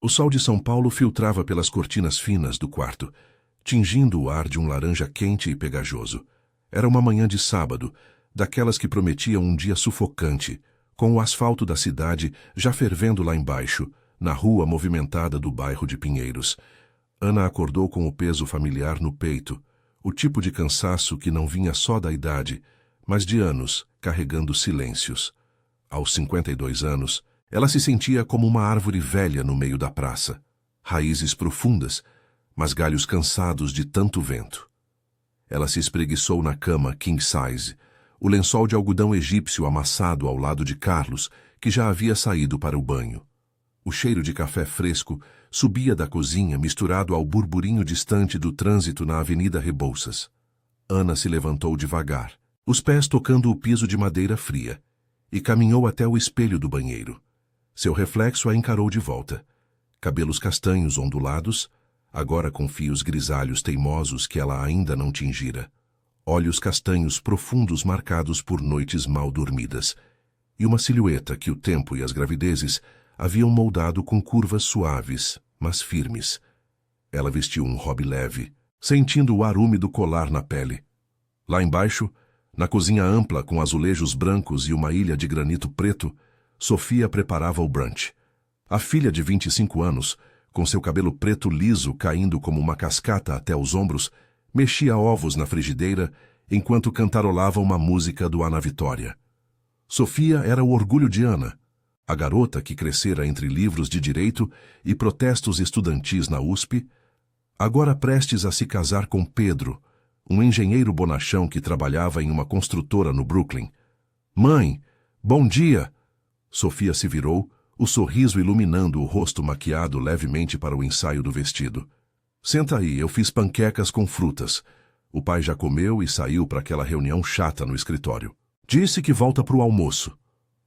O sol de São Paulo filtrava pelas cortinas finas do quarto, tingindo o ar de um laranja quente e pegajoso. Era uma manhã de sábado, daquelas que prometiam um dia sufocante, com o asfalto da cidade já fervendo lá embaixo, na rua movimentada do bairro de Pinheiros. Ana acordou com o peso familiar no peito, o tipo de cansaço que não vinha só da idade, mas de anos, carregando silêncios. Aos 52 anos, ela se sentia como uma árvore velha no meio da praça. Raízes profundas, mas galhos cansados de tanto vento. Ela se espreguiçou na cama king size, o lençol de algodão egípcio amassado ao lado de Carlos, que já havia saído para o banho. O cheiro de café fresco subia da cozinha misturado ao burburinho distante do trânsito na Avenida Rebouças. Ana se levantou devagar, os pés tocando o piso de madeira fria, e caminhou até o espelho do banheiro. Seu reflexo a encarou de volta. Cabelos castanhos ondulados, agora com fios grisalhos teimosos que ela ainda não tingira. Olhos castanhos profundos marcados por noites mal dormidas. E uma silhueta que o tempo e as gravidezes haviam moldado com curvas suaves, mas firmes. Ela vestiu um robe leve, sentindo o ar úmido colar na pele. Lá embaixo, na cozinha ampla com azulejos brancos e uma ilha de granito preto, Sofia preparava o brunch. A filha de 25 anos, com seu cabelo preto liso caindo como uma cascata até os ombros, mexia ovos na frigideira enquanto cantarolava uma música do Ana Vitória. Sofia era o orgulho de Ana, a garota que crescera entre livros de direito e protestos estudantis na USP, agora prestes a se casar com Pedro, um engenheiro bonachão que trabalhava em uma construtora no Brooklyn. "Mãe, bom dia!" Sofia se virou, o sorriso iluminando o rosto maquiado levemente para o ensaio do vestido. "Senta aí, eu fiz panquecas com frutas." O pai já comeu e saiu para aquela reunião chata no escritório. Disse que volta para o almoço.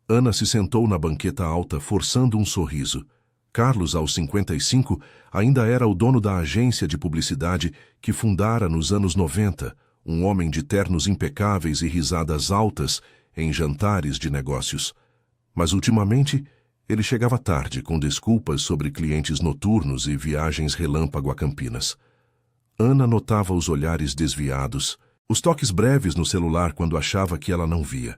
Ana se sentou na banqueta alta, forçando um sorriso. Carlos, aos 55, ainda era o dono da agência de publicidade que fundara nos anos 90, um homem de ternos impecáveis e risadas altas em jantares de negócios. Mas, ultimamente, ele chegava tarde, com desculpas sobre clientes noturnos e viagens relâmpago a Campinas. Ana notava os olhares desviados, os toques breves no celular quando achava que ela não via.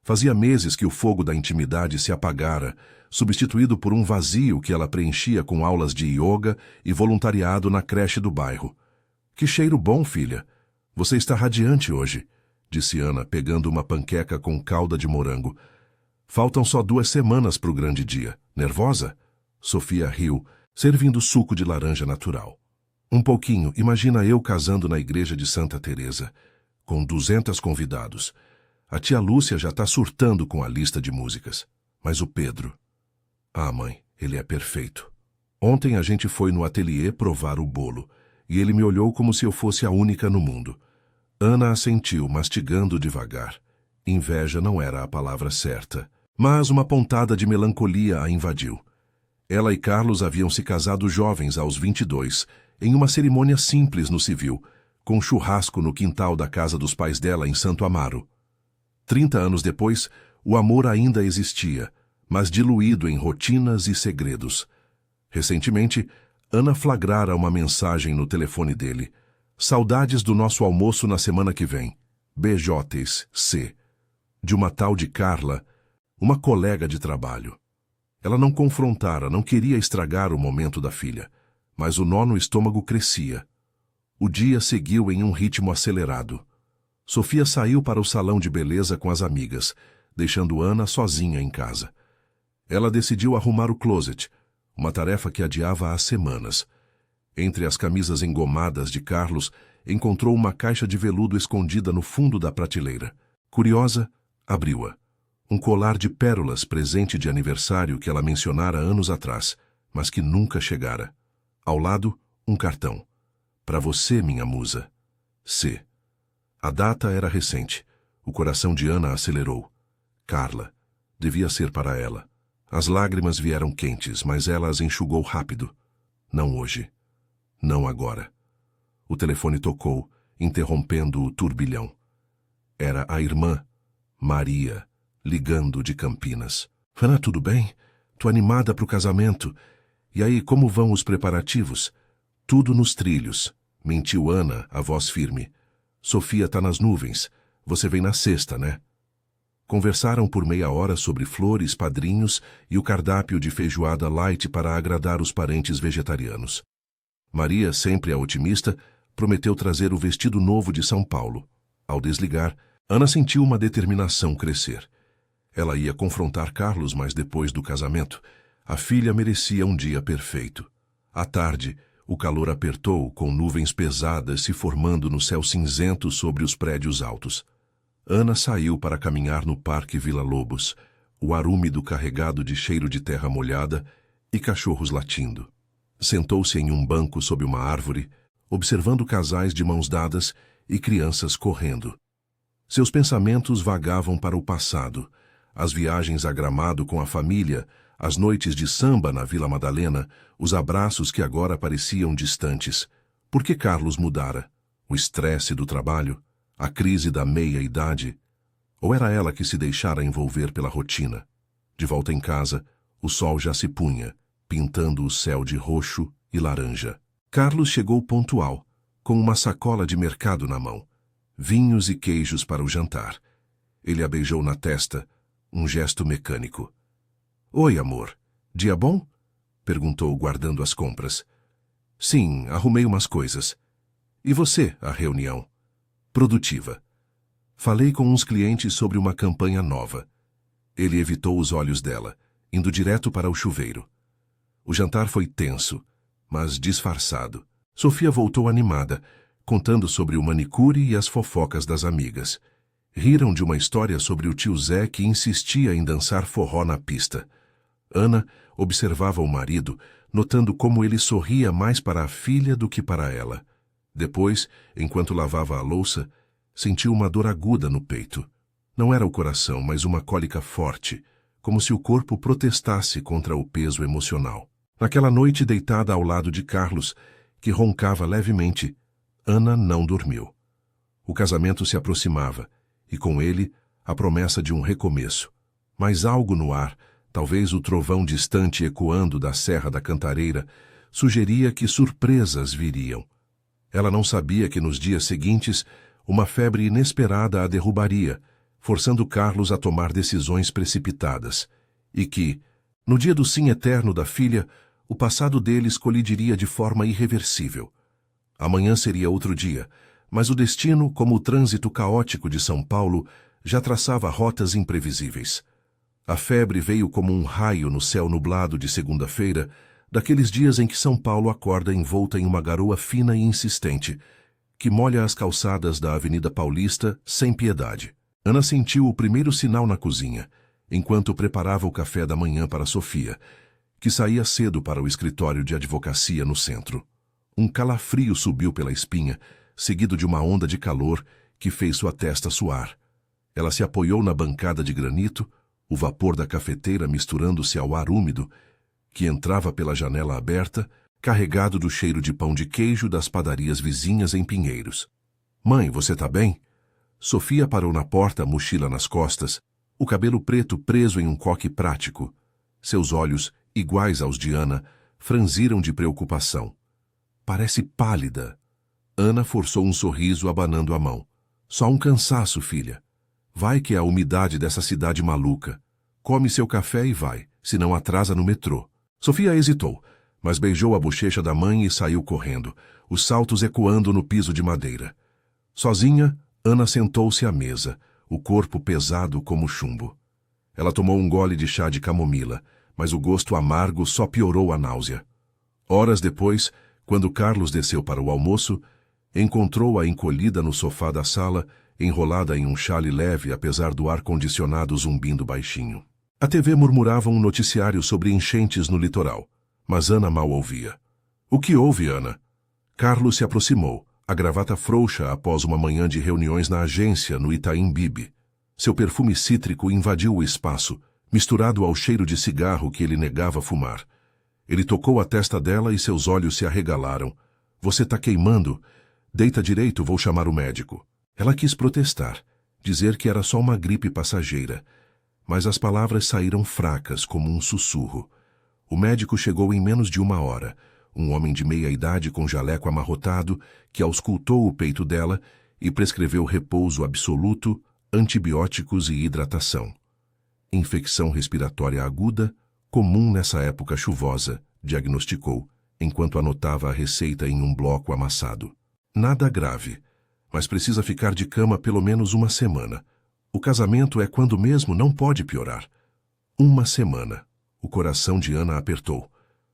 Fazia meses que o fogo da intimidade se apagara, substituído por um vazio que ela preenchia com aulas de yoga e voluntariado na creche do bairro. "Que cheiro bom, filha! Você está radiante hoje", disse Ana, pegando uma panqueca com calda de morango. "Faltam só 2 semanas para o grande dia. Nervosa?" Sofia riu, servindo suco de laranja natural. "Um pouquinho. Imagina eu casando na igreja de Santa Teresa, com 200 convidados. A tia Lúcia já está surtando com a lista de músicas. Mas o Pedro... Ah, mãe, ele é perfeito. Ontem a gente foi no ateliê provar o bolo, e ele me olhou como se eu fosse a única no mundo." Ana assentiu, mastigando devagar. Inveja não era a palavra certa, mas uma pontada de melancolia a invadiu. Ela e Carlos haviam se casado jovens aos 22, em uma cerimônia simples no civil, com churrasco no quintal da casa dos pais dela em Santo Amaro. 30 anos depois, o amor ainda existia, mas diluído em rotinas e segredos. Recentemente, Ana flagrara uma mensagem no telefone dele. "Saudades do nosso almoço na semana que vem. BJs, de uma tal de Carla, uma colega de trabalho. Ela não confrontara, não queria estragar o momento da filha, mas o nó no estômago crescia. O dia seguiu em um ritmo acelerado. Sofia saiu para o salão de beleza com as amigas, deixando Ana sozinha em casa. Ela decidiu arrumar o closet, uma tarefa que adiava há semanas. Entre as camisas engomadas de Carlos, encontrou uma caixa de veludo escondida no fundo da prateleira. Curiosa, abriu-a. Um colar de pérolas, presente de aniversário que ela mencionara anos atrás, mas que nunca chegara. Ao lado, um cartão. "Para você, minha musa. C." A data era recente. O coração de Ana acelerou. Carla. Devia ser para ela. As lágrimas vieram quentes, mas ela as enxugou rápido. Não hoje. Não agora. O telefone tocou, interrompendo o turbilhão. Era a irmã, Maria, ligando de Campinas. "Ana, tudo bem? Tô animada para o casamento. E aí, como vão os preparativos? Tudo nos trilhos, mentiu Ana, a voz firme. Sofia tá nas nuvens. Você vem na sexta, né? Conversaram por meia hora sobre flores, padrinhos e o cardápio de feijoada light para agradar os parentes vegetarianos. Maria, sempre a otimista, prometeu trazer o vestido novo de São Paulo. Ao desligar, Ana sentiu uma determinação crescer. Ela ia confrontar Carlos, mas depois do casamento, a filha merecia um dia perfeito. À tarde, o calor apertou, com nuvens pesadas se formando no céu cinzento sobre os prédios altos. Ana saiu para caminhar no Parque Vila Lobos, o ar úmido carregado de cheiro de terra molhada e cachorros latindo. Sentou-se em um banco sob uma árvore, observando casais de mãos dadas e crianças correndo. Seus pensamentos vagavam para o passado, as viagens a Gramado com a família, as noites de samba na Vila Madalena, os abraços que agora pareciam distantes. Por que Carlos mudara? O estresse do trabalho? A crise da meia-idade? Ou era ela que se deixara envolver pela rotina? De volta em casa, o sol já se punha, pintando o céu de roxo e laranja. Carlos chegou pontual, com uma sacola de mercado na mão, vinhos e queijos para o jantar. Ele a beijou na testa, um gesto mecânico. "Oi, amor. Dia bom?" perguntou, guardando as compras. "Sim, arrumei umas coisas. E você, a reunião?" "Produtiva. Falei com uns clientes sobre uma campanha nova." Ele evitou os olhos dela, indo direto para o chuveiro. O jantar foi tenso, mas disfarçado. Sofia voltou animada, contando sobre o manicure e as fofocas das amigas. Riram de uma história sobre o tio Zé que insistia em dançar forró na pista. Ana observava o marido, notando como ele sorria mais para a filha do que para ela. Depois, enquanto lavava a louça, sentiu uma dor aguda no peito. Não era o coração, mas uma cólica forte, como se o corpo protestasse contra o peso emocional. Naquela noite deitada ao lado de Carlos, que roncava levemente, Ana não dormiu. O casamento se aproximava, e com ele a promessa de um recomeço. Mas algo no ar, talvez o trovão distante ecoando da Serra da Cantareira, sugeria que surpresas viriam. Ela não sabia que nos dias seguintes uma febre inesperada a derrubaria, forçando Carlos a tomar decisões precipitadas, e que, no dia do sim eterno da filha, o passado deles colidiria de forma irreversível. Amanhã seria outro dia, mas o destino, como o trânsito caótico de São Paulo, já traçava rotas imprevisíveis. A febre veio como um raio no céu nublado de segunda-feira, daqueles dias em que São Paulo acorda envolta em uma garoa fina e insistente, que molha as calçadas da Avenida Paulista sem piedade. Ana sentiu o primeiro sinal na cozinha, enquanto preparava o café da manhã para Sofia, que saía cedo para o escritório de advocacia no centro. Um calafrio subiu pela espinha, seguido de uma onda de calor que fez sua testa suar. Ela se apoiou na bancada de granito, o vapor da cafeteira misturando-se ao ar úmido, que entrava pela janela aberta, carregado do cheiro de pão de queijo das padarias vizinhas em Pinheiros. "Mãe, você tá bem?" Sofia parou na porta, mochila nas costas, o cabelo preto preso em um coque prático. Seus olhos, iguais aos de Ana, franziram de preocupação. "Parece pálida." Ana forçou um sorriso abanando a mão. "Só um cansaço, filha. Vai que é a umidade dessa cidade maluca. Come seu café e vai, senão atrasa no metrô." Sofia hesitou, mas beijou a bochecha da mãe e saiu correndo, os saltos ecoando no piso de madeira. Sozinha, Ana sentou-se à mesa, o corpo pesado como chumbo. Ela tomou um gole de chá de camomila, mas o gosto amargo só piorou a náusea. Horas depois, quando Carlos desceu para o almoço, encontrou-a encolhida no sofá da sala, enrolada em um xale leve apesar do ar-condicionado zumbindo baixinho. A TV murmurava um noticiário sobre enchentes no litoral, mas Ana mal ouvia. "O que houve, Ana?" Carlos se aproximou, a gravata frouxa após uma manhã de reuniões na agência no Itaim Bibi. Seu perfume cítrico invadiu o espaço, misturado ao cheiro de cigarro que ele negava fumar. Ele tocou a testa dela e seus olhos se arregalaram. "Você tá queimando? Deita direito, vou chamar o médico." Ela quis protestar, dizer que era só uma gripe passageira, mas as palavras saíram fracas como um sussurro. O médico chegou em menos de 1 hora, um homem de meia-idade com jaleco amarrotado que auscultou o peito dela e prescreveu repouso absoluto, antibióticos e hidratação. Infecção respiratória aguda, comum nessa época chuvosa, diagnosticou, enquanto anotava a receita em um bloco amassado. Nada grave, mas precisa ficar de cama pelo menos 1 semana. O casamento é quando mesmo não pode piorar. 1 semana. O coração de Ana apertou.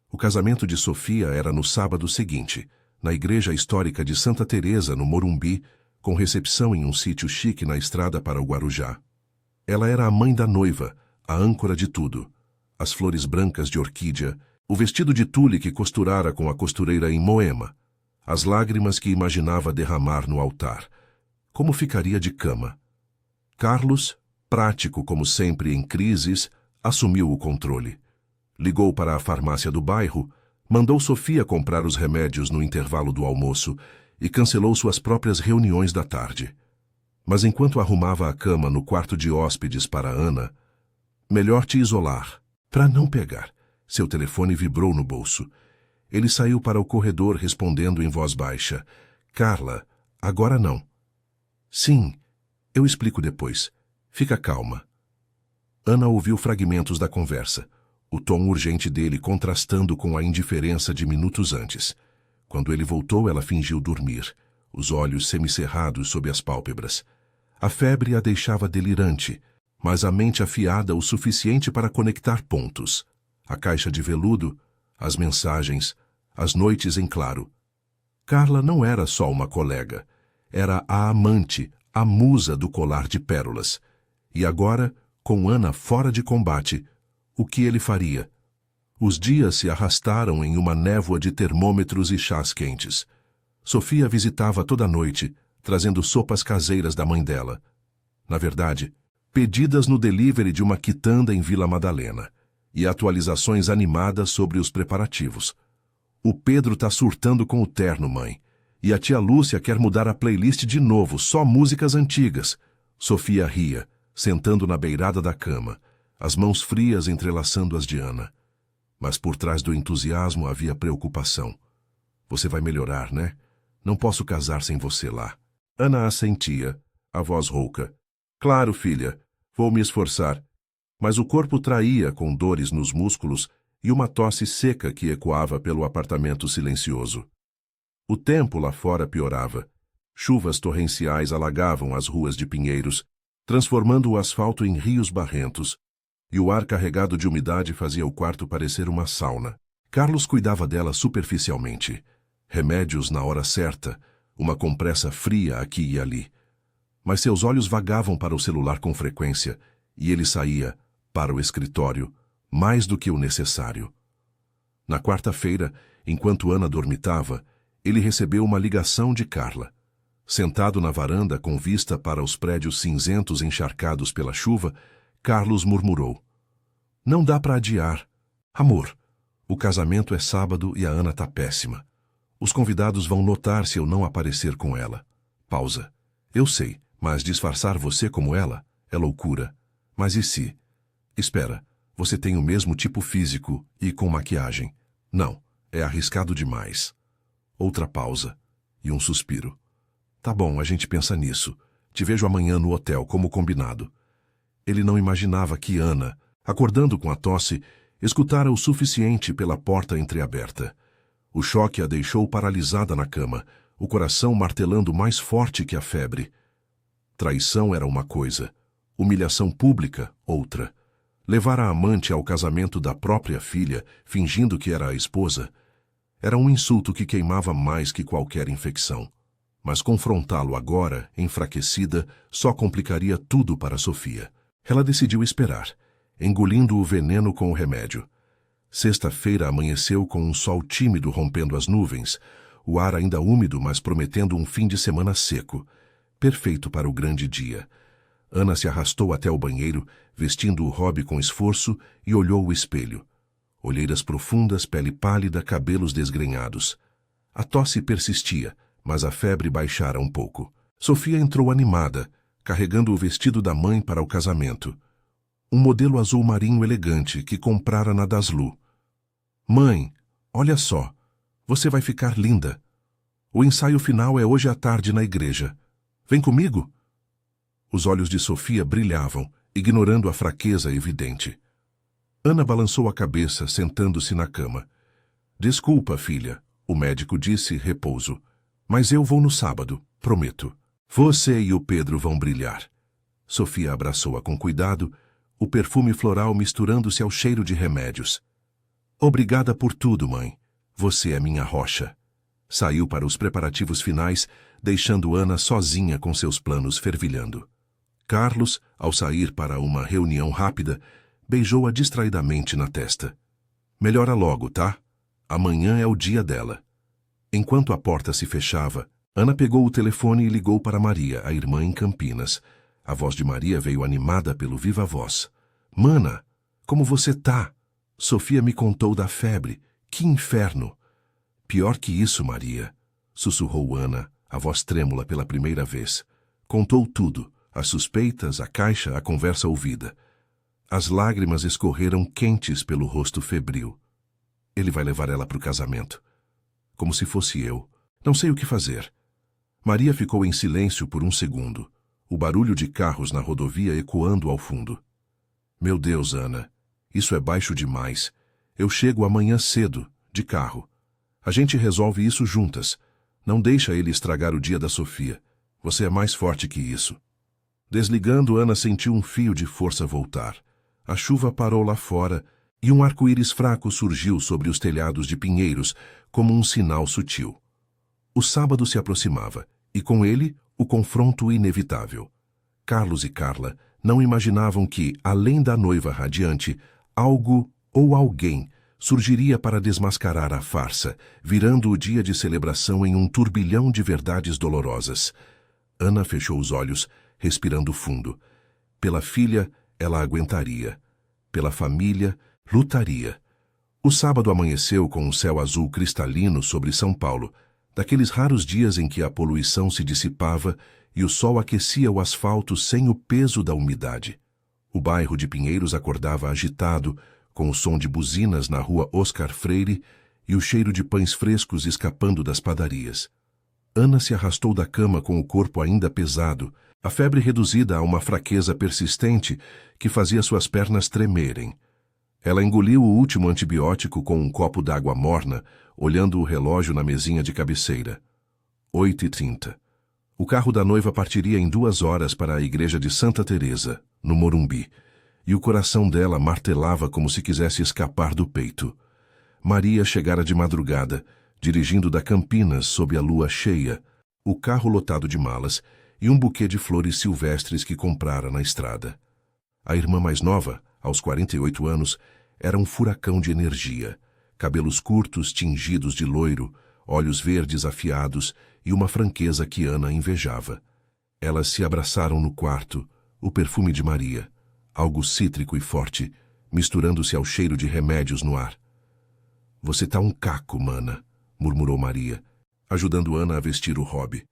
O casamento de Sofia era no sábado seguinte, na igreja histórica de Santa Teresa, no Morumbi, com recepção em um sítio chique na estrada para o Guarujá. Ela era a mãe da noiva, a âncora de tudo. As flores brancas de orquídea, o vestido de tule que costurara com a costureira em Moema, as lágrimas que imaginava derramar no altar. Como ficaria de cama? Carlos, prático como sempre em crises, assumiu o controle. Ligou para a farmácia do bairro, mandou Sofia comprar os remédios no intervalo do almoço e cancelou suas próprias reuniões da tarde. Mas enquanto arrumava a cama no quarto de hóspedes para Ana, melhor te isolar, para não pegar. Seu telefone vibrou no bolso. Ele saiu para o corredor respondendo em voz baixa. Carla, agora não. Sim, eu explico depois. Fica calma. Ana ouviu fragmentos da conversa, o tom urgente dele contrastando com a indiferença de minutos antes. Quando ele voltou, ela fingiu dormir, os olhos semicerrados sob as pálpebras. A febre a deixava delirante, mas a mente afiada o suficiente para conectar pontos. A caixa de veludo, as mensagens, as noites em claro. Carla não era só uma colega, era a amante, a musa do colar de pérolas. E agora, com Ana fora de combate, o que ele faria? Os dias se arrastaram em uma névoa de termômetros e chás quentes. Sofia visitava toda noite, trazendo sopas caseiras da mãe dela. Na verdade, pedidas no delivery de uma quitanda em Vila Madalena, e atualizações animadas sobre os preparativos. O Pedro tá surtando com o terno, mãe. E a tia Lúcia quer mudar a playlist de novo, só músicas antigas. Sofia ria, sentando na beirada da cama, as mãos frias entrelaçando as de Ana. Mas por trás do entusiasmo havia preocupação. Você vai melhorar, né? Não posso casar sem você lá. Ana assentia, a voz rouca. Claro, filha, vou me esforçar. Mas o corpo traía com dores nos músculos e uma tosse seca que ecoava pelo apartamento silencioso. O tempo lá fora piorava. Chuvas torrenciais alagavam as ruas de Pinheiros, transformando o asfalto em rios barrentos, e o ar carregado de umidade fazia o quarto parecer uma sauna. Carlos cuidava dela superficialmente. Remédios na hora certa, uma compressa fria aqui e ali. Mas seus olhos vagavam para o celular com frequência, e ele saía, para o escritório, mais do que o necessário. Na quarta-feira, enquanto Ana dormitava, ele recebeu uma ligação de Carla. Sentado na varanda com vista para os prédios cinzentos encharcados pela chuva, Carlos murmurou. Não dá para adiar. Amor, o casamento é sábado e a Ana tá péssima. Os convidados vão notar se eu não aparecer com ela. Pausa. Eu sei, mas disfarçar você como ela é loucura. Mas e se? Espera, você tem o mesmo tipo físico e com maquiagem. Não, é arriscado demais. Outra pausa e um suspiro. Tá bom, a gente pensa nisso. Te vejo amanhã no hotel, como combinado. Ele não imaginava que Ana, acordando com a tosse, escutara o suficiente pela porta entreaberta. O choque a deixou paralisada na cama, o coração martelando mais forte que a febre. Traição era uma coisa, humilhação pública, outra. Levar a amante ao casamento da própria filha, fingindo que era a esposa, era um insulto que queimava mais que qualquer infecção. Mas confrontá-lo agora, enfraquecida, só complicaria tudo para Sofia. Ela decidiu esperar, engolindo o veneno com o remédio. Sexta-feira amanheceu com um sol tímido rompendo as nuvens, o ar ainda úmido, mas prometendo um fim de semana seco, perfeito para o grande dia. Ana se arrastou até o banheiro, vestindo o robe com esforço, e olhou o espelho. Olheiras profundas, pele pálida, cabelos desgrenhados. A tosse persistia, mas a febre baixara um pouco. Sofia entrou animada, carregando o vestido da mãe para o casamento. Um modelo azul marinho elegante que comprara na Daslu. Mãe, olha só, você vai ficar linda. O ensaio final é hoje à tarde na igreja. Vem comigo? Os olhos de Sofia brilhavam, ignorando a fraqueza evidente. Ana balançou a cabeça, sentando-se na cama. Desculpa, filha, o médico disse, repouso. Mas eu vou no sábado, prometo. Você e o Pedro vão brilhar. Sofia abraçou-a com cuidado, o perfume floral misturando-se ao cheiro de remédios. Obrigada por tudo, mãe. Você é minha rocha. Saiu para os preparativos finais, deixando Ana sozinha com seus planos fervilhando. Carlos, ao sair para uma reunião rápida, beijou-a distraidamente na testa. Melhora logo, tá? Amanhã é o dia dela. Enquanto a porta se fechava, Ana pegou o telefone e ligou para Maria, a irmã em Campinas. A voz de Maria veio animada pelo viva voz. Mana, como você tá? Sofia me contou da febre. Que inferno! Pior que isso, Maria, sussurrou Ana, a voz trêmula pela primeira vez. Contou tudo, as suspeitas, a caixa, a conversa ouvida. As lágrimas escorreram quentes pelo rosto febril. Ele vai levar ela para o casamento. Como se fosse eu. Não sei o que fazer. Maria ficou em silêncio por um segundo, o barulho de carros na rodovia ecoando ao fundo. Meu Deus, Ana, isso é baixo demais. Eu chego amanhã cedo, de carro. A gente resolve isso juntas. Não deixa ele estragar o dia da Sofia. Você é mais forte que isso. Desligando, Ana sentiu um fio de força voltar. A chuva parou lá fora e um arco-íris fraco surgiu sobre os telhados de pinheiros, como um sinal sutil. O sábado se aproximava, e com ele, o confronto inevitável. Carlos e Carla não imaginavam que, além da noiva radiante, algo ou alguém surgiria para desmascarar a farsa, virando o dia de celebração em um turbilhão de verdades dolorosas. Ana fechou os olhos, respirando fundo. Pela filha, ela aguentaria. Pela família, lutaria. O sábado amanheceu com um céu azul cristalino sobre São Paulo, daqueles raros dias em que a poluição se dissipava e o sol aquecia o asfalto sem o peso da umidade. O bairro de Pinheiros acordava agitado, com o som de buzinas na rua Oscar Freire e o cheiro de pães frescos escapando das padarias. Ana se arrastou da cama com o corpo ainda pesado, a febre reduzida a uma fraqueza persistente que fazia suas pernas tremerem. Ela engoliu o último antibiótico com um copo d'água morna, olhando o relógio na mesinha de cabeceira. 8h30. O carro da noiva partiria em 2 horas para a igreja de Santa Teresa, no Morumbi, e o coração dela martelava como se quisesse escapar do peito. Maria chegara de madrugada, dirigindo da Campinas sob a lua cheia, o carro lotado de malas e um buquê de flores silvestres que comprara na estrada. A irmã mais nova, aos 48 anos, era um furacão de energia, cabelos curtos tingidos de loiro, olhos verdes afiados e uma franqueza que Ana invejava. Elas se abraçaram no quarto, o perfume de Maria, algo cítrico e forte, misturando-se ao cheiro de remédios no ar. Você tá um caco, mana, murmurou Maria, ajudando Ana a vestir o robe.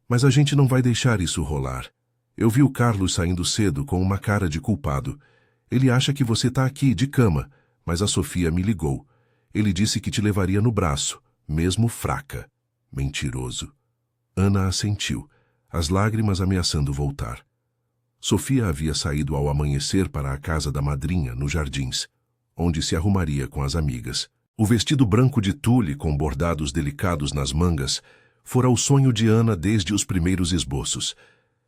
Mas a gente não vai deixar isso rolar. Eu vi o Carlos saindo cedo com uma cara de culpado. Ele acha que você tá aqui, de cama, mas a Sofia me ligou. Ele disse que te levaria no braço, mesmo fraca. Mentiroso. Ana assentiu, as lágrimas ameaçando voltar. Sofia havia saído ao amanhecer para a casa da madrinha, nos Jardins, onde se arrumaria com as amigas. O vestido branco de tule com bordados delicados nas mangas fora o sonho de Ana desde os primeiros esboços.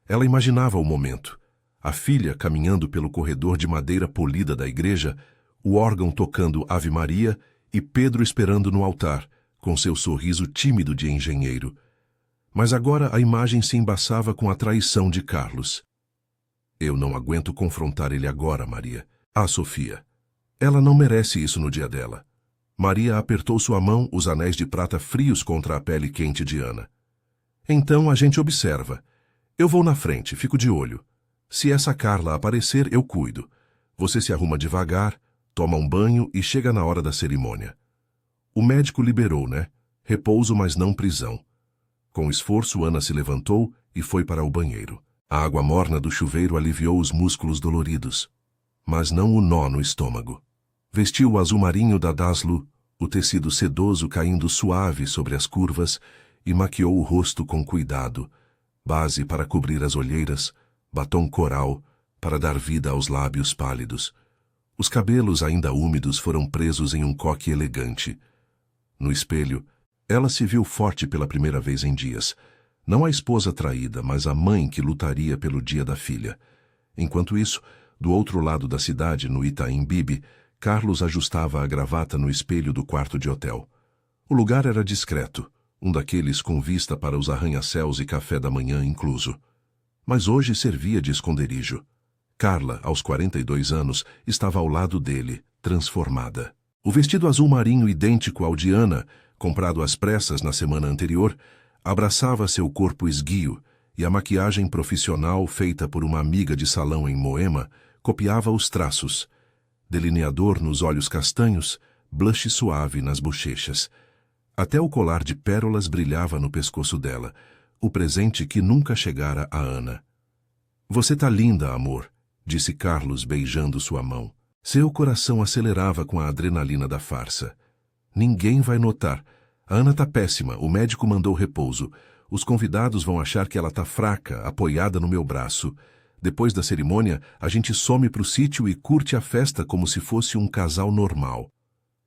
Ela imaginava o momento. A filha caminhando pelo corredor de madeira polida da igreja, o órgão tocando Ave Maria e Pedro esperando no altar, com seu sorriso tímido de engenheiro. Mas agora a imagem se embaçava com a traição de Carlos. Eu não aguento confrontar ele agora, Maria. Ah, Sofia. Ela não merece isso no dia dela. Maria apertou sua mão, os anéis de prata frios contra a pele quente de Ana. Então a gente observa. Eu vou na frente, fico de olho. Se essa Carla aparecer, eu cuido. Você se arruma devagar, toma um banho e chega na hora da cerimônia. O médico liberou, né? Repouso, mas não prisão. Com esforço, Ana se levantou e foi para o banheiro. A água morna do chuveiro aliviou os músculos doloridos, mas não o nó no estômago. Vestiu o azul marinho da Daslu, o tecido sedoso caindo suave sobre as curvas, e maquiou o rosto com cuidado, base para cobrir as olheiras, batom coral para dar vida aos lábios pálidos. Os cabelos ainda úmidos foram presos em um coque elegante. No espelho, ela se viu forte pela primeira vez em dias. Não a esposa traída, mas a mãe que lutaria pelo dia da filha. Enquanto isso, do outro lado da cidade, no Itaim Bibi, Carlos ajustava a gravata no espelho do quarto de hotel. O lugar era discreto, um daqueles com vista para os arranha-céus e café da manhã incluso. Mas hoje servia de esconderijo. Carla, aos 42 anos, estava ao lado dele, transformada. O vestido azul marinho idêntico ao de Ana, comprado às pressas na semana anterior, abraçava seu corpo esguio, e a maquiagem profissional feita por uma amiga de salão em Moema copiava os traços. Delineador nos olhos castanhos, blush suave nas bochechas. Até o colar de pérolas brilhava no pescoço dela, o presente que nunca chegara a Ana. "Você tá linda, amor", disse Carlos beijando sua mão. Seu coração acelerava com a adrenalina da farsa. "Ninguém vai notar. A Ana tá péssima, o médico mandou repouso. Os convidados vão achar que ela tá fraca, apoiada no meu braço. Depois da cerimônia, a gente some pro sítio e curte a festa como se fosse um casal normal."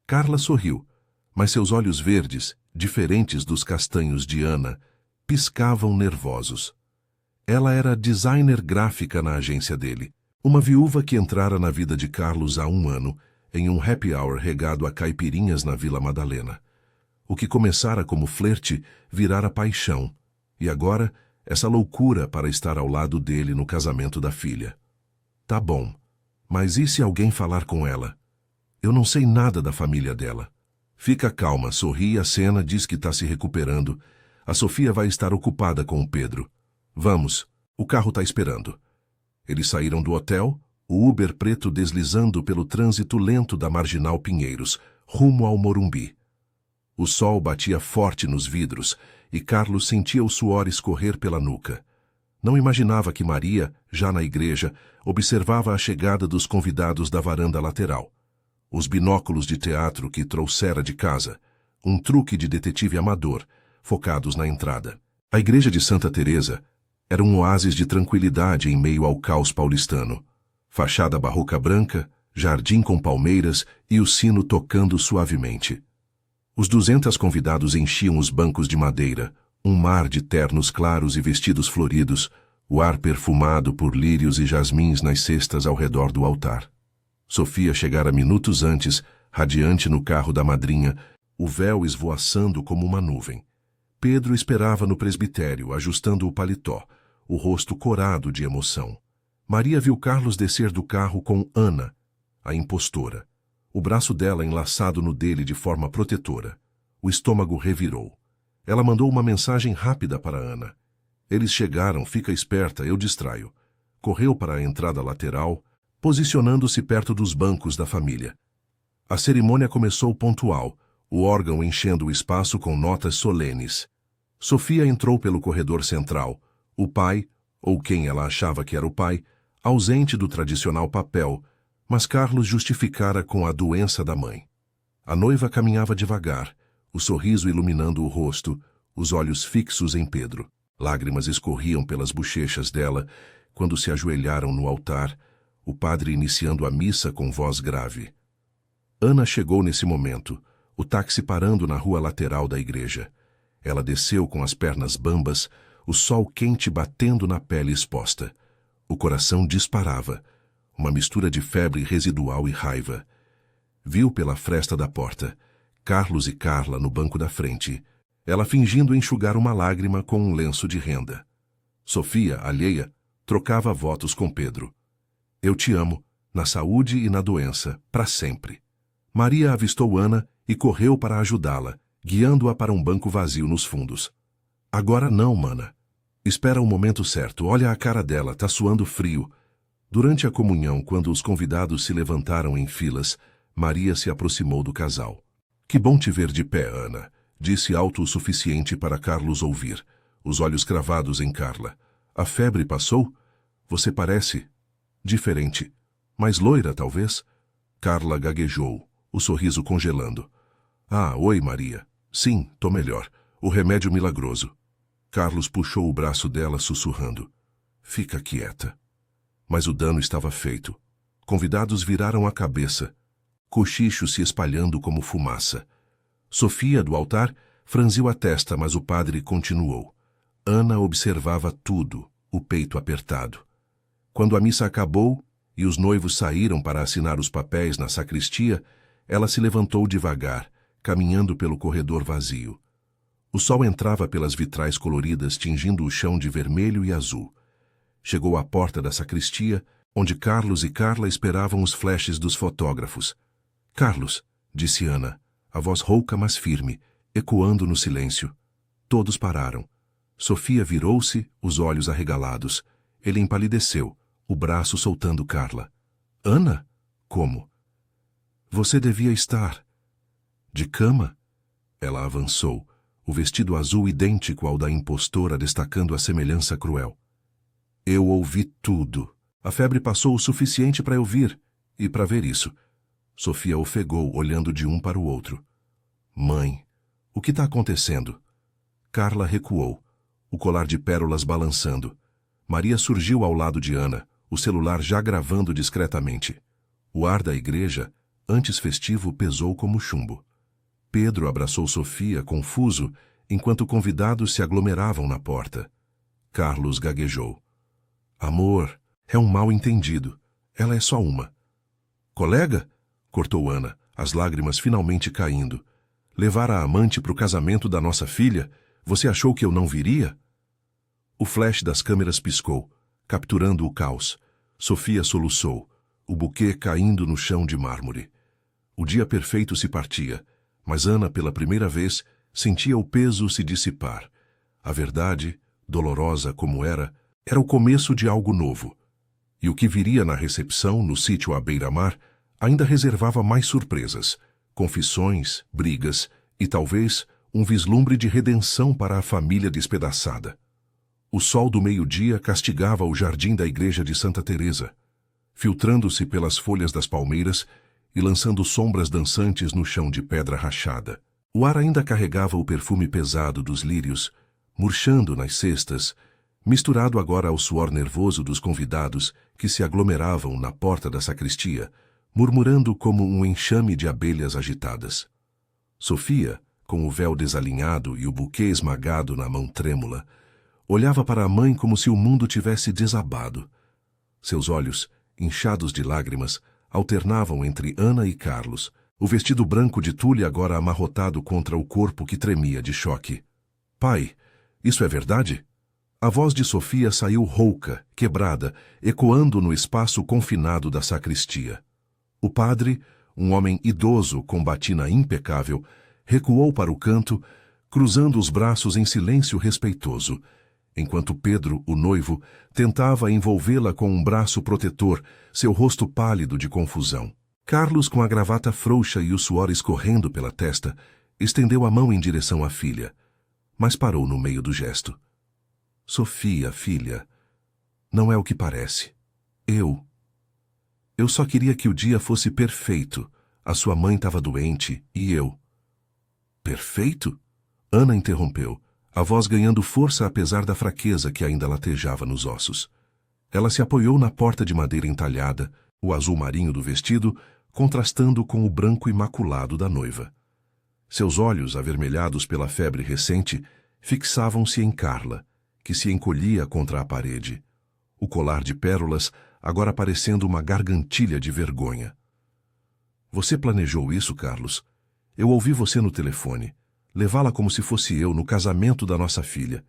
Carla sorriu, mas seus olhos verdes, diferentes dos castanhos de Ana, piscavam nervosos. Ela era designer gráfica na agência dele, uma viúva que entrara na vida de Carlos há 1 ano, em um happy hour regado a caipirinhas na Vila Madalena. O que começara como flerte virara paixão, e agora essa loucura para estar ao lado dele no casamento da filha. "Tá bom, mas e se alguém falar com ela? Eu não sei nada da família dela." "Fica calma, sorri, a cena diz que tá se recuperando. A Sofia vai estar ocupada com o Pedro. Vamos, o carro tá esperando." Eles saíram do hotel, o Uber preto deslizando pelo trânsito lento da Marginal Pinheiros, rumo ao Morumbi. O sol batia forte nos vidros e Carlos sentia o suor escorrer pela nuca. Não imaginava que Maria, já na igreja, observava a chegada dos convidados da varanda lateral. Os binóculos de teatro que trouxera de casa, um truque de detetive amador, focados na entrada. A igreja de Santa Teresa era um oásis de tranquilidade em meio ao caos paulistano. Fachada barroca branca, jardim com palmeiras e o sino tocando suavemente. Os 200 convidados enchiam os bancos de madeira, um mar de ternos claros e vestidos floridos, o ar perfumado por lírios e jasmins nas cestas ao redor do altar. Sofia chegara minutos antes, radiante no carro da madrinha, o véu esvoaçando como uma nuvem. Pedro esperava no presbitério, ajustando o paletó, o rosto corado de emoção. Maria viu Carlos descer do carro com Ana, a impostora, o braço dela enlaçado no dele de forma protetora. O estômago revirou. Ela mandou uma mensagem rápida para Ana. "Eles chegaram, fica esperta, eu distraio." Correu para a entrada lateral, posicionando-se perto dos bancos da família. A cerimônia começou pontual, o órgão enchendo o espaço com notas solenes. Sofia entrou pelo corredor central, o pai, ou quem ela achava que era o pai, ausente do tradicional papel, mas Carlos justificara com a doença da mãe. A noiva caminhava devagar, o sorriso iluminando o rosto, os olhos fixos em Pedro. Lágrimas escorriam pelas bochechas dela quando se ajoelharam no altar, o padre iniciando a missa com voz grave. Ana chegou nesse momento, o táxi parando na rua lateral da igreja. Ela desceu com as pernas bambas, o sol quente batendo na pele exposta. O coração disparava, uma mistura de febre residual e raiva. Viu pela fresta da porta Carlos e Carla no banco da frente, ela fingindo enxugar uma lágrima com um lenço de renda. Sofia, alheia, trocava votos com Pedro. "Eu te amo, na saúde e na doença, para sempre." Maria avistou Ana e correu para ajudá-la, guiando-a para um banco vazio nos fundos. "Agora não, mana. Espera o momento certo, olha a cara dela, tá suando frio." Durante a comunhão, quando os convidados se levantaram em filas, Maria se aproximou do casal. "Que bom te ver de pé, Ana", disse alto o suficiente para Carlos ouvir, os olhos cravados em Carla. "A febre passou? Você parece diferente. Mais loira, talvez?" Carla gaguejou, o sorriso congelando. Ah, oi, Maria. Sim, tô melhor. O remédio milagroso. Carlos puxou o braço dela, sussurrando. Fica quieta. Mas o dano estava feito. Convidados viraram a cabeça, cochichos se espalhando como fumaça. Sofia, do altar, franziu a testa, mas o padre continuou. Ana observava tudo, o peito apertado. Quando a missa acabou e os noivos saíram para assinar os papéis na sacristia, ela se levantou devagar, caminhando pelo corredor vazio. O sol entrava pelas vitrais coloridas, tingindo o chão de vermelho e azul. Chegou à porta da sacristia, onde Carlos e Carla esperavam os flashes dos fotógrafos. Carlos, disse Ana, a voz rouca mas firme, ecoando no silêncio. Todos pararam. Sofia virou-se, os olhos arregalados. Ele empalideceu, o braço soltando Carla. Ana? Como? Você devia estar. De cama? Ela avançou, o vestido azul idêntico ao da impostora destacando a semelhança cruel. Eu ouvi tudo. A febre passou o suficiente para eu vir, e para ver isso. Sofia ofegou, olhando de um para o outro. Mãe, o que está acontecendo? Carla recuou, o colar de pérolas balançando. Maria surgiu ao lado de Ana, o celular já gravando discretamente. O ar da igreja, antes festivo, pesou como chumbo. Pedro abraçou Sofia, confuso, enquanto convidados se aglomeravam na porta. Carlos gaguejou. Amor, é um mal-entendido. Ela é só uma. Colega? Cortou Ana, as lágrimas finalmente caindo. Levar a amante para o casamento da nossa filha? Você achou que eu não viria? O flash das câmeras piscou, capturando o caos. Sofia soluçou, o buquê caindo no chão de mármore. O dia perfeito se partia, mas Ana, pela primeira vez, sentia o peso se dissipar. A verdade, dolorosa como era o começo de algo novo. E o que viria na recepção, no sítio à beira-mar, ainda reservava mais surpresas, confissões, brigas e talvez um vislumbre de redenção para a família despedaçada. O sol do meio-dia castigava o jardim da igreja de Santa Teresa, filtrando-se pelas folhas das palmeiras e lançando sombras dançantes no chão de pedra rachada. O ar ainda carregava o perfume pesado dos lírios, murchando nas cestas, misturado agora ao suor nervoso dos convidados que se aglomeravam na porta da sacristia, murmurando como um enxame de abelhas agitadas. Sofia, com o véu desalinhado e o buquê esmagado na mão trêmula, olhava para a mãe como se o mundo tivesse desabado. Seus olhos, inchados de lágrimas, alternavam entre Ana e Carlos, o vestido branco de tule agora amarrotado contra o corpo que tremia de choque. Pai, isso é verdade? A voz de Sofia saiu rouca, quebrada, ecoando no espaço confinado da sacristia. O padre, um homem idoso com batina impecável, recuou para o canto, cruzando os braços em silêncio respeitoso, enquanto Pedro, o noivo, tentava envolvê-la com um braço protetor, seu rosto pálido de confusão. Carlos, com a gravata frouxa e o suor escorrendo pela testa, estendeu a mão em direção à filha, mas parou no meio do gesto. Sofia, filha, não é o que parece. Eu só queria que o dia fosse perfeito. A sua mãe estava doente e eu. Perfeito? Ana interrompeu, a voz ganhando força apesar da fraqueza que ainda latejava nos ossos. Ela se apoiou na porta de madeira entalhada, o azul marinho do vestido contrastando com o branco imaculado da noiva. Seus olhos, avermelhados pela febre recente, fixavam-se em Carla, que se encolhia contra a parede. O colar de pérolas agora parecendo uma gargantilha de vergonha. Você planejou isso, Carlos? Eu ouvi você no telefone. Levá-la como se fosse eu no casamento da nossa filha.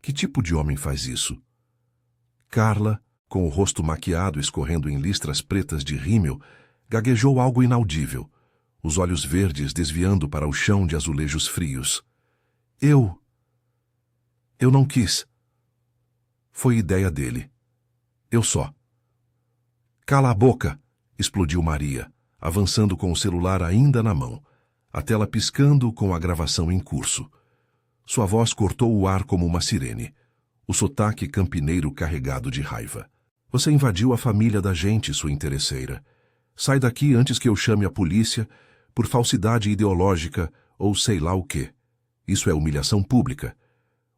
Que tipo de homem faz isso? Carla, com o rosto maquiado escorrendo em listras pretas de rímel, gaguejou algo inaudível, os olhos verdes desviando para o chão de azulejos frios. Eu não quis. Foi ideia dele. Eu só. Cala a boca! Explodiu Maria, avançando com o celular ainda na mão, a tela piscando com a gravação em curso. Sua voz cortou o ar como uma sirene, o sotaque campineiro carregado de raiva. Você invadiu a família da gente, sua interesseira. Sai daqui antes que eu chame a polícia por falsidade ideológica ou sei lá o quê. Isso é humilhação pública.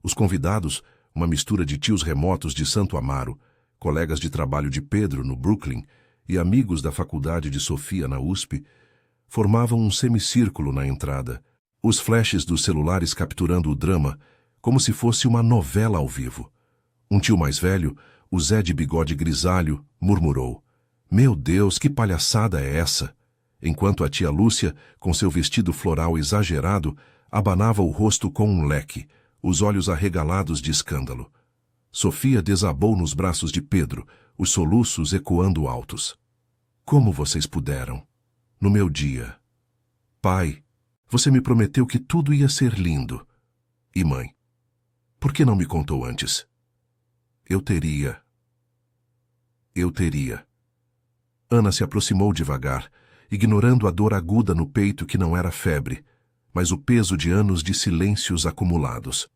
Os convidados, uma mistura de tios remotos de Santo Amaro, colegas de trabalho de Pedro no Brooklyn e amigos da faculdade de Sofia na USP, formavam um semicírculo na entrada, os flashes dos celulares capturando o drama como se fosse uma novela ao vivo. Um tio mais velho, o Zé de bigode grisalho, murmurou: "Meu Deus, que palhaçada é essa?", enquanto a tia Lúcia, com seu vestido floral exagerado, abanava o rosto com um leque, os olhos arregalados de escândalo. Sofia desabou nos braços de Pedro, os soluços ecoando altos. "Como vocês puderam? No meu dia. Pai, você me prometeu que tudo ia ser lindo. E mãe, por que não me contou antes? Eu teria. Ana se aproximou devagar, ignorando a dor aguda no peito que não era febre, mas o peso de anos de silêncios acumulados.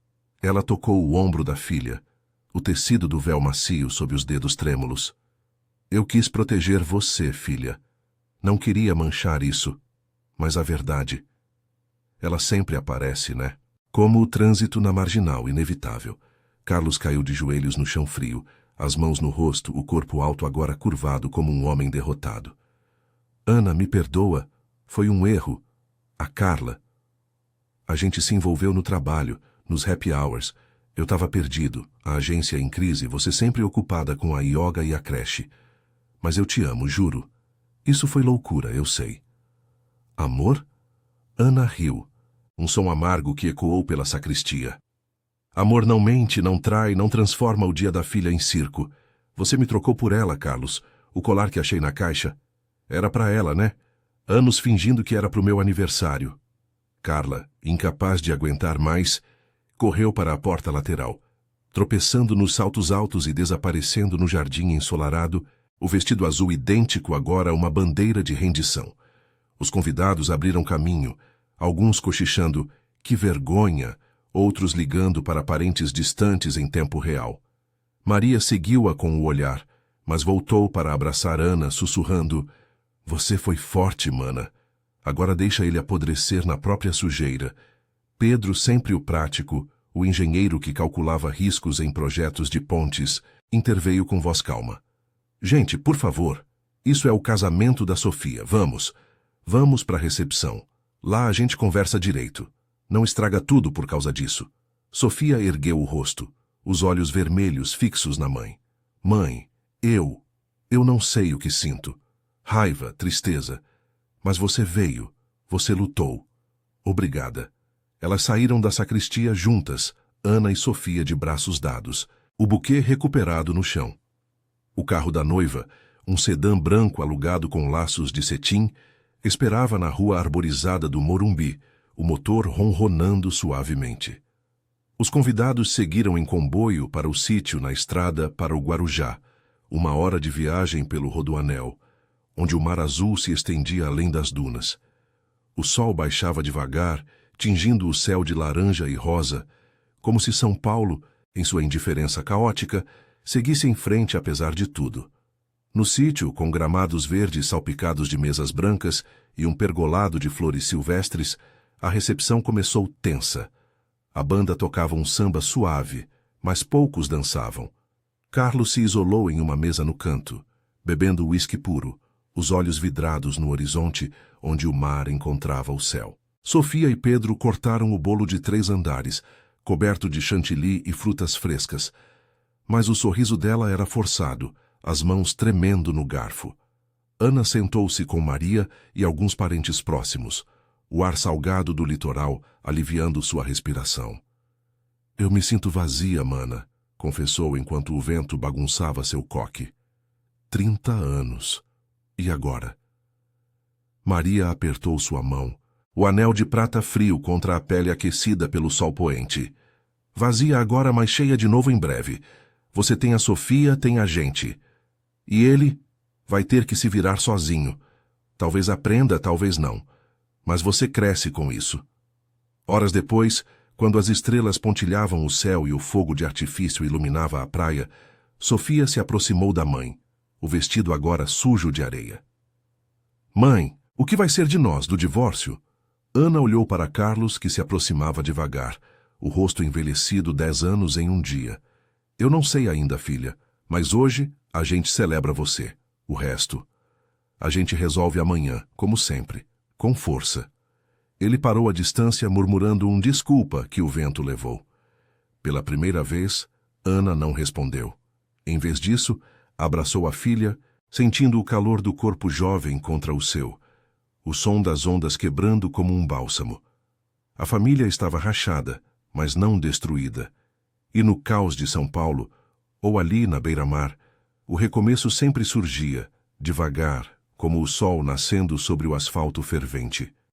Ela tocou o ombro da filha, o tecido do véu macio sob os dedos trêmulos. "Eu quis proteger você, filha. Não queria manchar isso, mas a verdade. Ela sempre aparece, né?" Como o trânsito na marginal, inevitável. Carlos caiu de joelhos no chão frio, as mãos no rosto, o corpo alto agora curvado como um homem derrotado. "Ana, me perdoa. Foi um erro. A Carla. A gente se envolveu no trabalho, nos happy hours. Eu estava perdido, a agência em crise, você sempre ocupada com a yoga e a creche. Mas eu te amo, juro. Isso foi loucura, eu sei." "Amor?" Ana riu, um som amargo que ecoou pela sacristia. "Amor não mente, não trai, não transforma o dia da filha em circo. Você me trocou por ela, Carlos. O colar que achei na caixa. Era para ela, né? Anos fingindo que era pro meu aniversário." Carla, incapaz de aguentar mais, correu para a porta lateral, tropeçando nos saltos altos e desaparecendo no jardim ensolarado, o vestido azul idêntico agora a uma bandeira de rendição. Os convidados abriram caminho, alguns cochichando "que vergonha", outros ligando para parentes distantes em tempo real. Maria seguiu-a com o olhar, mas voltou para abraçar Ana, sussurrando: "Você foi forte, mana. Agora deixa ele apodrecer na própria sujeira." Pedro, sempre o prático, o engenheiro que calculava riscos em projetos de pontes, interveio com voz calma. "Gente, por favor, isso é o casamento da Sofia. Vamos para a recepção. Lá a gente conversa direito. Não estraga tudo por causa disso." Sofia ergueu o rosto, os olhos vermelhos fixos na mãe. "Mãe, eu não sei o que sinto. Raiva, tristeza. Mas você veio, você lutou. Obrigada." Elas saíram da sacristia juntas, Ana e Sofia de braços dados, o buquê recuperado no chão. O carro da noiva, um sedã branco alugado com laços de cetim, esperava na rua arborizada do Morumbi, o motor ronronando suavemente. Os convidados seguiram em comboio para o sítio na estrada para o Guarujá, 1 hora de viagem pelo Rodoanel, onde o mar azul se estendia além das dunas. O sol baixava devagar, tingindo o céu de laranja e rosa, como se São Paulo, em sua indiferença caótica, seguisse em frente apesar de tudo. No sítio, com gramados verdes salpicados de mesas brancas e um pergolado de flores silvestres, a recepção começou tensa. A banda tocava um samba suave, mas poucos dançavam. Carlos se isolou em uma mesa no canto, bebendo uísque puro, os olhos vidrados no horizonte onde o mar encontrava o céu. Sofia e Pedro cortaram o bolo de 3 andares, coberto de chantilly e frutas frescas. Mas o sorriso dela era forçado, as mãos tremendo no garfo. Ana sentou-se com Maria e alguns parentes próximos, o ar salgado do litoral aliviando sua respiração. "Eu me sinto vazia, mana", confessou enquanto o vento bagunçava seu coque. 30 anos. E agora? Maria apertou sua mão, o anel de prata frio contra a pele aquecida pelo sol poente. "Vazia agora, mas cheia de novo em breve. Você tem a Sofia, tem a gente. E ele vai ter que se virar sozinho. Talvez aprenda, talvez não. Mas você cresce com isso." Horas depois, quando as estrelas pontilhavam o céu e o fogo de artifício iluminava a praia, Sofia se aproximou da mãe, o vestido agora sujo de areia. "Mãe, o que vai ser de nós, do divórcio?" Ana olhou para Carlos, que se aproximava devagar, o rosto envelhecido 10 anos em um dia. Eu não sei ainda, filha, mas hoje a gente celebra você. O resto, a gente resolve amanhã, como sempre, com força. Ele parou à distância, murmurando um desculpa que o vento levou. Pela primeira vez, Ana não respondeu. Em vez disso, abraçou a filha, sentindo o calor do corpo jovem contra o seu, o som das ondas quebrando como um bálsamo. A família estava rachada, mas não destruída. E no caos de São Paulo, ou ali na beira-mar, o recomeço sempre surgia, devagar, como o sol nascendo sobre o asfalto fervente.